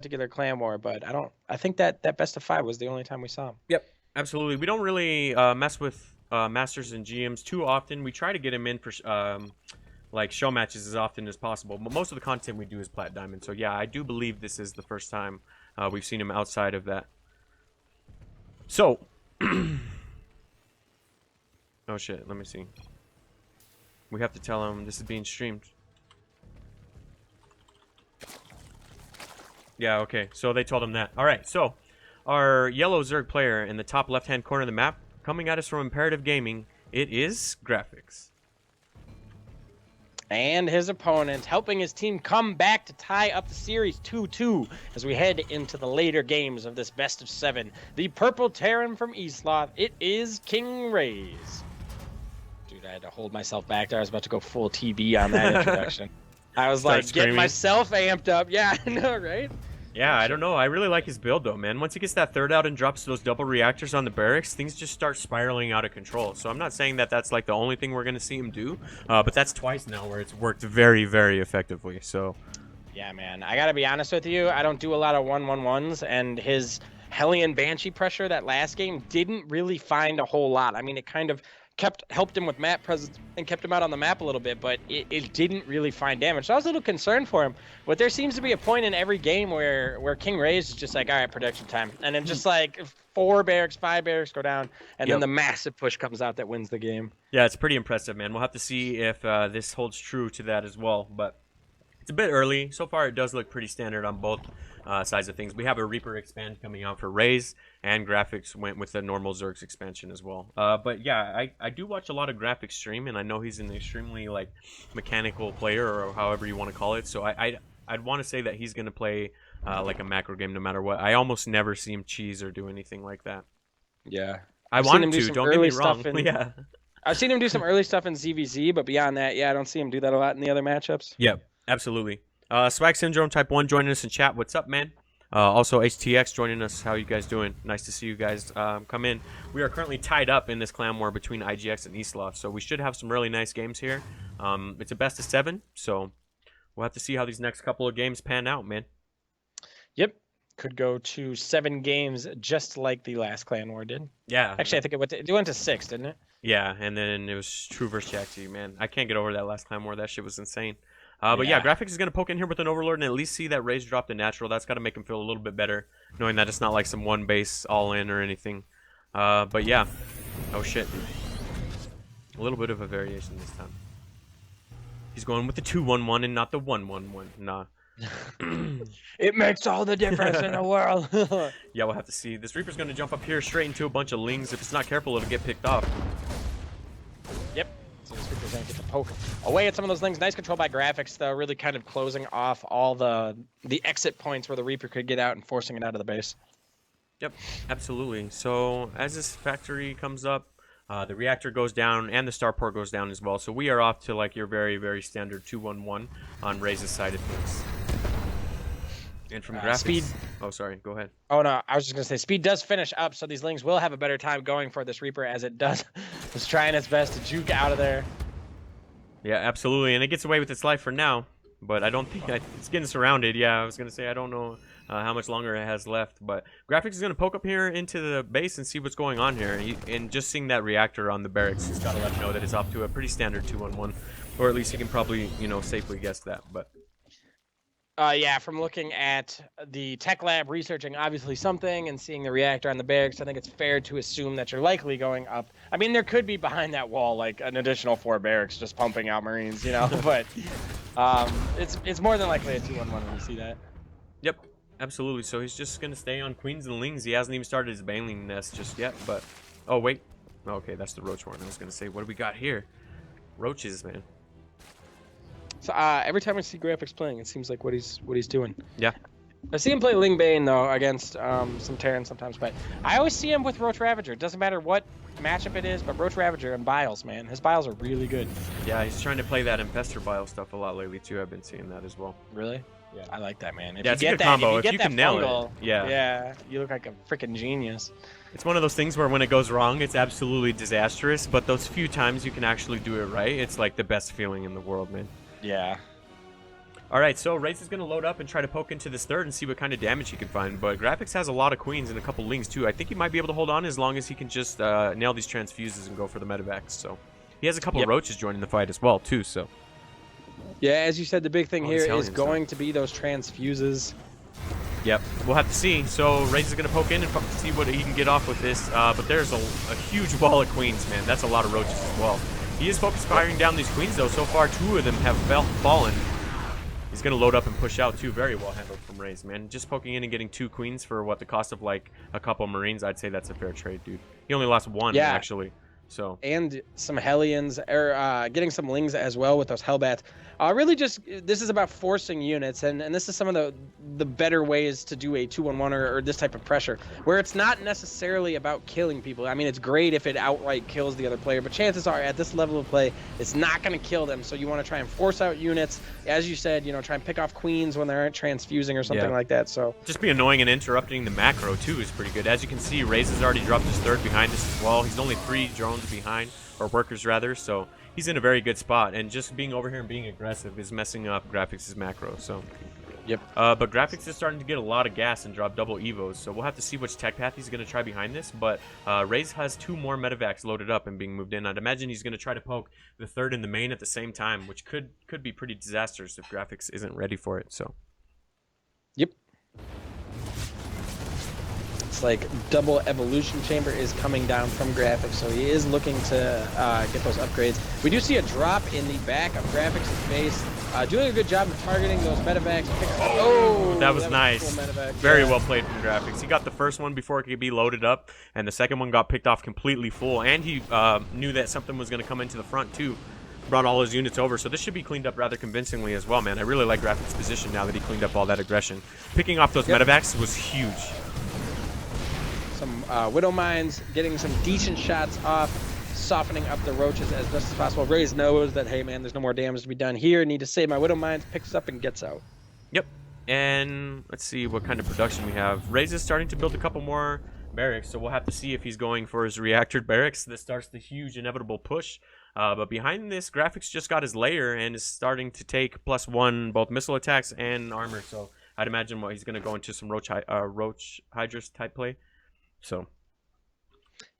particular clan war, but I think that best of 5 was the only time we saw him. Yep, absolutely. We don't really mess with masters and GMs too often. We try to get him in for like show matches as often as possible, but most of the content we do is Plat Diamond. So yeah, I do believe this is the first time we've seen him outside of that. So, oh shit, let me see. We have to tell him this is being streamed. Yeah, okay. So they told him that. All right. So our yellow Zerg player in the top left-hand corner of the map, coming at us from Imperative Gaming, it is Graphix. And his opponent helping his team come back to tie up the series 2-2 as we head into the later games of this best of 7. The purple Terran from eSloth, it is KingRaze. Dude, I had to hold myself back there. I was about to go full TB on that introduction. I was Start like, screaming. getting myself amped up. Yeah, I know, right? Yeah, I don't know. I really like his build, though, man. Once he gets that third out and drops those double reactors on the barracks, things just start spiraling out of control. So I'm not saying that that's like the only thing we're going to see him do, but that's twice now where it's worked very, very effectively. So yeah, man. I got to be honest with you. I don't do a lot of 1-1-1s, and his Hellion Banshee pressure that last game didn't really find a whole lot. I mean, it kind of helped him with map presence and kept him out on the map a little bit, but it didn't really find damage. So I was a little concerned for him. But there seems to be a point in every game where KingRaze is just like, all right, production time. And then just like 4 barracks, 5 barracks go down, and then the massive push comes out that wins the game. yeah, it's pretty impressive, man. We'll have to see if this holds true to that as well. But it's a bit early. So far, it does look pretty standard on both sides of things. We have a Reaper expand coming out for Raze, and Graphix went with the normal Zerg's expansion as well. But yeah, I do watch a lot of Graphix stream, and I know he's an extremely like mechanical player, or however you want to call it. So I'd want to say that he's going to play like a macro game no matter what. I almost never see him cheese or do anything like that. Yeah. I want him to, don't get me wrong. Yeah. I've seen him do some early stuff in ZVZ, but beyond that, yeah, I don't see him do that a lot in the other matchups. Yep, absolutely. Swag Syndrome Type 1 joining us in chat. What's up, man? Also, HTX joining us. How you guys doing? Nice to see you guys come in. We are currently tied up in this clan war between iGx and eSloth, so we should have some really nice games here. It's a best of 7, so we'll have to see how these next couple of games pan out, man. Yep. Could go to 7 games just like the last clan war did. Yeah. Actually, I think it went to 6, didn't it? Yeah, and then it was True vs. Jaxi, man. I can't get over that last clan war. That shit was insane. But yeah, Graphix is going to poke in here with an Overlord and at least see that Raze drop the natural. That's got to make him feel a little bit better, knowing that it's not like some one base all in or anything. But yeah. Oh shit, dude. A little bit of a variation this time. He's going with the 2-1-1 and not the 1-1-1. Nah. It makes all the difference in the world. Yeah, we'll have to see. This Reaper's going to jump up here straight into a bunch of Lings. If it's not careful, it'll get picked off. Yep. So this Reaper's going to get the poke away at some of those Lings. Nice control by Graphix, though. Really kind of closing off all the exit points where the Reaper could get out and forcing it out of the base. Yep, absolutely. So as this factory comes up, the reactor goes down and the starport goes down as well. So we are off to like your very, very standard 2-1-1 on Raze's side of things. And from Graphix... Speed... Oh, sorry. Go ahead. Oh, no. I was just going to say, Speed does finish up, so these Lings will have a better time going for this Reaper as it does. It's trying its best to juke out of there. Yeah, absolutely. And it gets away with its life for now. But I don't think... it's getting surrounded. Yeah, I was going to say, I don't know how much longer it has left. But Graphix is going to poke up here into the base and see what's going on here. And just seeing that reactor on the barracks, he's got to let him know that it's off to a pretty standard 2-1-1. Or at least he can probably, you know, safely guess that. But... yeah, from looking at the tech lab, researching obviously something and seeing the reactor on the barracks, I think it's fair to assume that you're likely going up. I mean, there could be behind that wall like an additional 4 barracks just pumping out Marines, you know, but it's more than likely a 2-1-1 when you see that. Yep, absolutely. So he's just going to stay on Queens and Lings. He hasn't even started his Baneling nest just yet, but... Oh, wait. Okay, that's the Roach Horn. I was going to say, what do we got here? Roaches, man. So every time I see Graphix playing, it seems like what he's doing. Yeah. I see him play Ling Bane though against some Terran sometimes, but I always see him with Roach Ravager. It doesn't matter what matchup it is, but Roach Ravager and Biles, man, his Biles are really good. Yeah, he's trying to play that Infestor Bile stuff a lot lately too. I've been seeing that as well. Really? Yeah. I like that, man. If yeah, you it's get a good that, combo. if you can nail fungal, it. Yeah. Yeah, you look like a freaking genius. It's one of those things where when it goes wrong, it's absolutely disastrous. But those few times you can actually do it right, it's like the best feeling in the world, man. Yeah. All right, so Raze is going to load up and try to poke into this third and see what kind of damage he can find. But Graphix has a lot of queens and a couple lings too. I think he might be able to hold on as long as he can just nail these transfuses and go for the medevacs. So he has a couple roaches joining the fight as well too. So yeah, as you said, the big thing here is going to be those transfuses. Yep, we'll have to see. So Raze is going to poke in and see what he can get off with this. But there's a huge wall of queens, man. That's a lot of roaches as well. He is focused firing down these queens though. So far, 2 of them have fallen. He's going to load up and push out too. Very well handled from Raze, man. Just poking in and getting 2 queens for what, the cost of like a couple Marines. I'd say that's a fair trade, dude. He only lost 1 actually. So and some Hellions, or getting some Lings as well with those Hellbats. Really just, this is about forcing units, and this is some of the better ways to do a 2-1-1 or this type of pressure, where it's not necessarily about killing people. I mean, it's great if it outright kills the other player, but chances are at this level of play, it's not going to kill them. So you want to try and force out units. As you said, you know, try and pick off queens when they aren't transfusing or something like that. So just be annoying and interrupting the macro too is pretty good. As you can see, Raze has already dropped his third behind this as well. He's only 3 drones behind, or workers rather, so he's in a very good spot, and just being over here and being aggressive is messing up Graphix's macro. So but Graphix is starting to get a lot of gas and drop double evos, so we'll have to see which tech path he's going to try behind this. But Raze has 2 more medevacs loaded up and being moved in. I'd imagine he's going to try to poke the third in the main at the same time, which could be pretty disastrous if Graphix isn't ready for it. So like double evolution chamber is coming down from Graphix, so he is looking to get those upgrades. We do see a drop in the back of Graphix's base, doing a good job of targeting those medevacs. That was nice. Cool medevac. Very well played from Graphix. He got the first one before it could be loaded up, and the second one got picked off completely full, and he knew that something was going to come into the front too. Brought all his units over, so this should be cleaned up rather convincingly as well, man. I really like Graphix's position now that he cleaned up all that aggression. Picking off those medevacs was huge. Some Widow Mines, getting some decent shots off, softening up the roaches as best as possible. Raze knows that, hey man, there's no more damage to be done here. Need to save my Widow Mines, picks up and gets out. Yep. And let's see what kind of production we have. Raze is starting to build a couple more barracks, so we'll have to see if he's going for his reactored barracks. This starts the huge inevitable push. But behind this, Graphix just got his layer and is starting to take +1 both missile attacks and armor. So I'd imagine he's going to go into some Roach Hydras type play. So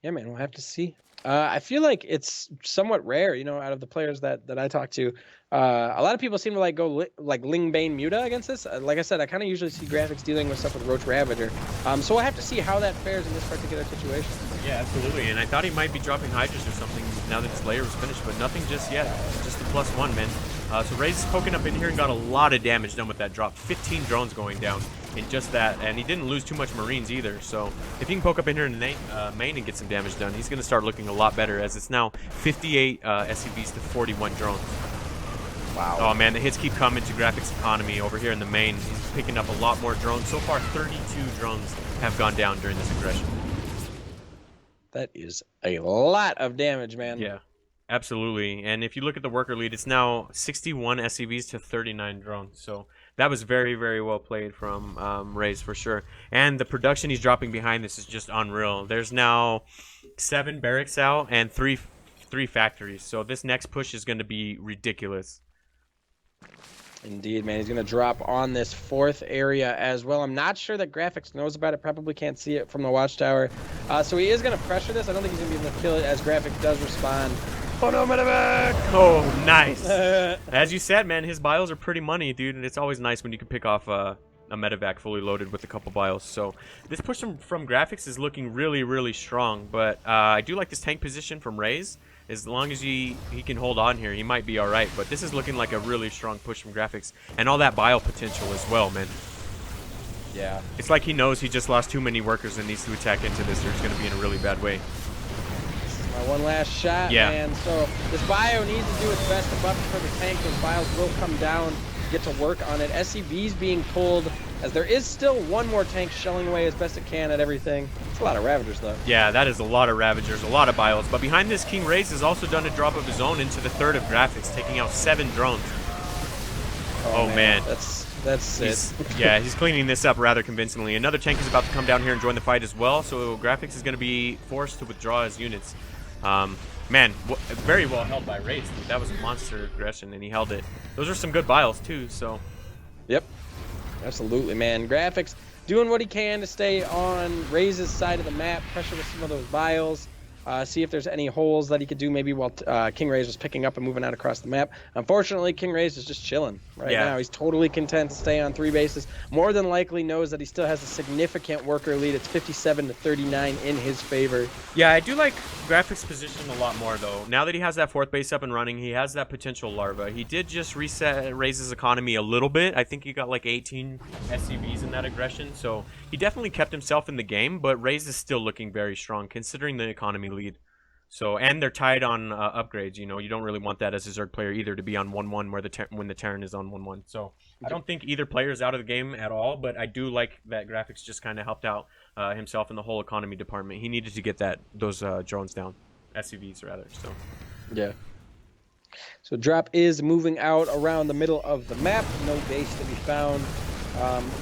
yeah, man, we'll have to see. I feel like it's somewhat rare, you know, out of the players that I talk to. A lot of people seem to like go like Lingbane Muta against this. Like I said, I kind of usually see Graphix dealing with stuff with Roach Ravager. So we'll have to see how that fares in this particular situation. Yeah, absolutely. And I thought he might be dropping Hydras or something now that his layer was finished, but nothing just yet. Just the +1, man. So Raze is poking up in here and got a lot of damage done with that drop. 15 drones going down in just that, and he didn't lose too much Marines either. So if he can poke up in here in the main and get some damage done, he's going to start looking a lot better, as it's now 58 SCVs to 41 drones. Wow. Oh man, the hits keep coming to Graphix Economy over here in the main. He's picking up a lot more drones. So far, 32 drones have gone down during this aggression. That is a lot of damage, man. Yeah. Absolutely, and if you look at the worker lead, it's now 61 SCVs to 39 drones. So that was very, very well played from Raze for sure. And the production he's dropping behind this is just unreal. There's now 7 barracks out and three factories. So this next push is going to be ridiculous. Indeed, man. He's going to drop on this 4th area as well. I'm not sure that Graphix knows about it. Probably can't see it from the watchtower. So he is going to pressure this. I don't think he's going to be able to kill it as Graphix does respond. Oh no, medevac! Oh, nice. As you said, man, his bios are pretty money, dude, and it's always nice when you can pick off a medevac fully loaded with a couple bios. So this push from Graphix is looking really, really strong, but I do like this tank position from Raze. As long as he can hold on here, he might be all right. But this is looking like a really strong push from Graphix, and all that bio potential as well, man. Yeah. It's like he knows he just lost too many workers and needs to attack into this, or he's going to be in a really bad way. One last shot, man. So this bio needs to do its best to buff for the tank. Those bios will come down, get to work on it. SCV's being pulled, as there is still one more tank shelling away as best it can at everything. It's a lot of Ravagers, though. Yeah, that is a lot of Ravagers, a lot of bios. But behind this, KingRaze has also done a drop of his own into the 3rd of Graphix, taking out 7 drones. Oh man. That's it. Yeah, he's cleaning this up rather convincingly. Another tank is about to come down here and join the fight as well, so Graphix is going to be forced to withdraw his units. Man, very well held by Raze, dude. That was a monster aggression, and he held it. Those are some good bios, too, so Yep. Absolutely, man. Graphix doing what he can to stay on Raze's side of the map, pressure with some of those vials. See if there's any holes that he could do maybe while KingRaze was picking up and moving out across the map. Unfortunately, KingRaze is just chilling right now. He's totally content to stay on 3 bases. More than likely knows that he still has a significant worker lead. It's 57-39 in his favor. Yeah, I do like Graphix' position a lot more, though. Now that he has that 4th base up and running, he has that potential larva. He did just raise his economy a little bit. I think he got like 18 SCVs in that aggression, so he definitely kept himself in the game, but Raze is still looking very strong considering the economy lead. So, and they're tied on upgrades. You know, you don't really want that as a Zerg player either, to be on 1-1 where when the Terran is on 1-1. So I don't think either player is out of the game at all, but I do like that Graphix just kind of helped out himself in the whole economy department. He needed to get those drones down, SCVs rather. So yeah. So drop is moving out around the middle of the map. No base to be found.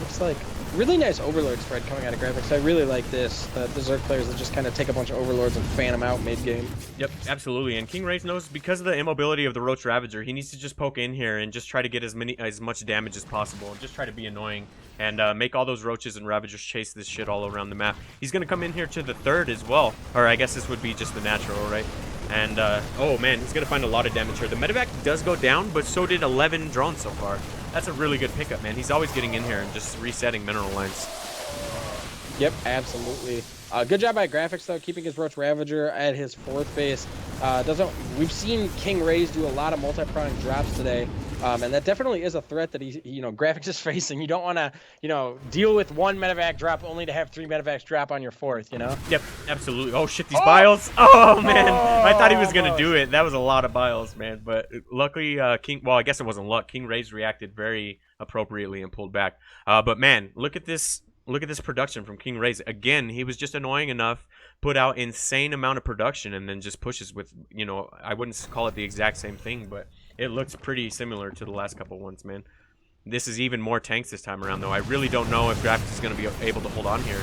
Looks like really nice overlord spread coming out of Graphix. I really like this. The Zerg players that just kind of take a bunch of overlords and fan them out mid-game. Yep, absolutely. And KingRaze knows because of the immobility of the Roach Ravager, he needs to just poke in here and just try to get as much damage as possible. And just try to be annoying and make all those Roaches and Ravagers chase this shit all around the map. He's going to come in here to the 3rd as well. Or I guess this would be just the natural, right? And, oh man, he's going to find a lot of damage here. The medevac does go down, but so did 11 drones so far. That's a really good pickup, man. He's always getting in here and just resetting mineral lines. Yep, absolutely. Good job by Graphix, though, keeping his Roach Ravager at his 4th base. We've seen KingRaze do a lot of multi-pronged drops today, and that definitely is a threat that Graphix is facing. You don't want to, deal with 1 medevac drop only to have 3 medevacs drop on your 4th, you know? Yep, absolutely. Oh, shit, these biles. Oh, man. I thought he was going to do it. That was a lot of biles, man. But luckily, well, I guess it wasn't luck. KingRaze reacted very appropriately and pulled back. But, man, look at this. Look at this production from KingRaze. Again, he was just annoying enough, put out insane amount of production, and then just pushes with, I wouldn't call it the exact same thing, but it looks pretty similar to the last couple ones, man. This is even more tanks this time around, though. I really don't know if Graphix is going to be able to hold on here.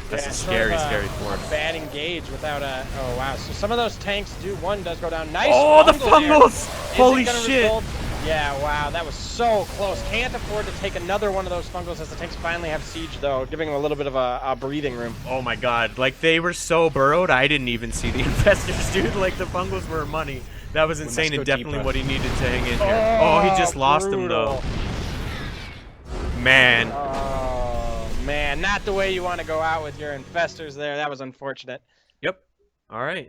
That's a scary form. Bad engage without a... Oh, wow. So some of those tanks one does go down. Nice. Oh, the fungals! Holy shit. Result? Yeah, wow, that was so close. Can't afford to take another one of those fungals as the tanks finally have siege, though, giving him a little bit of a breathing room. Oh my god, like they were so burrowed, I didn't even see the infestors, dude. Like the fungals were money. That was insane and definitely deeper. What he needed to hang in here. Oh, he just lost him, though. Man. Oh, man, not the way you want to go out with your infestors there. That was unfortunate. Yep. All right.